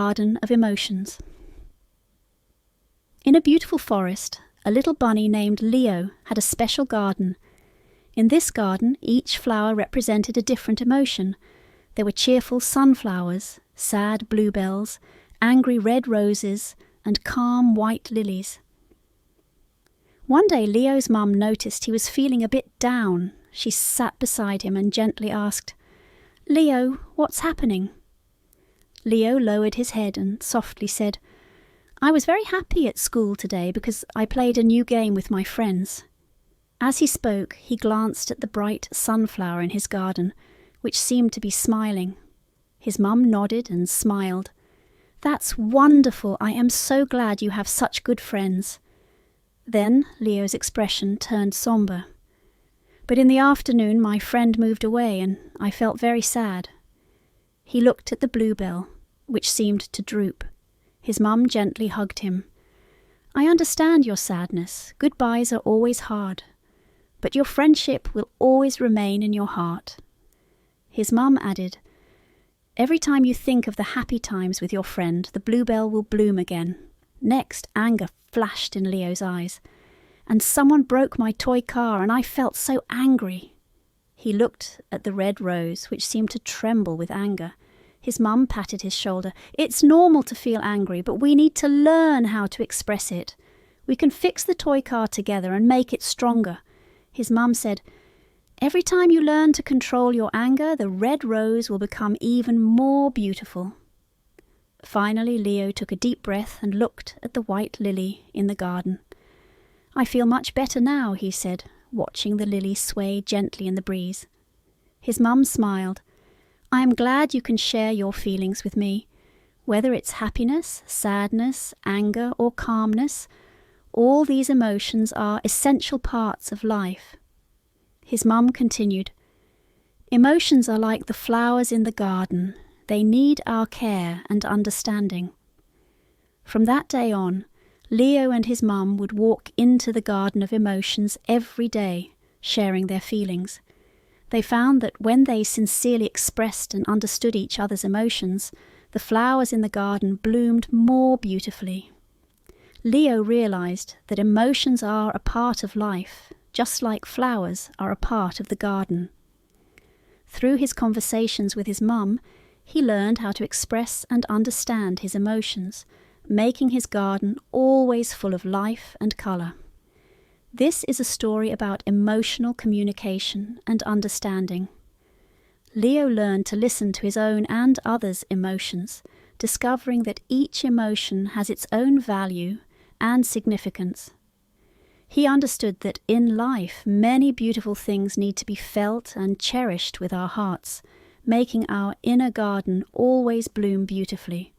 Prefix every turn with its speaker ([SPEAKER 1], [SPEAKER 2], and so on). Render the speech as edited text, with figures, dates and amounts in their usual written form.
[SPEAKER 1] Garden of Emotions. In a beautiful forest, a little bunny named Leo had a special garden. In this garden, each flower represented a different emotion. There were cheerful sunflowers, sad bluebells, angry red roses, and calm white lilies. One day Leo's mum noticed he was feeling a bit down. She sat beside him and gently asked, "Leo, what's happening?" Leo lowered his head and softly said, "I was very happy at school today because I played a new game with my friends." As he spoke, he glanced at the bright sunflower in his garden, which seemed to be smiling. His mum nodded and smiled. "That's wonderful. I am so glad you have such good friends." Then Leo's expression turned somber. "But in the afternoon my friend moved away and I felt very sad." He looked at the bluebell, which seemed to droop. His mum gently hugged him. "I understand your sadness. Goodbyes are always hard. But your friendship will always remain in your heart." His mum added, "Every time you think of the happy times with your friend, the bluebell will bloom again." Next, anger flashed in Leo's eyes. "And someone broke my toy car and I felt so angry." He looked at the red rose, which seemed to tremble with anger. His mum patted his shoulder. "It's normal to feel angry, but we need to learn how to express it. We can fix the toy car together and make it stronger." His mum said, "Every time you learn to control your anger, the red rose will become even more beautiful." Finally, Leo took a deep breath and looked at the white lily in the garden. "I feel much better now," he said, watching the lily sway gently in the breeze. His mum smiled. "I am glad you can share your feelings with me. Whether it's happiness, sadness, anger, or calmness, all these emotions are essential parts of life." His mum continued, "Emotions are like the flowers in the garden. They need our care and understanding." From that day on, Leo and his mum would walk into the garden of emotions every day, sharing their feelings. They found that when they sincerely expressed and understood each other's emotions, the flowers in the garden bloomed more beautifully. Leo realized that emotions are a part of life, just like flowers are a part of the garden. Through his conversations with his mum, he learned how to express and understand his emotions, making his garden always full of life and colour. This is a story about emotional communication and understanding. Leo learned to listen to his own and others' emotions, discovering that each emotion has its own value and significance. He understood that in life many beautiful things need to be felt and cherished with our hearts, making our inner garden always bloom beautifully.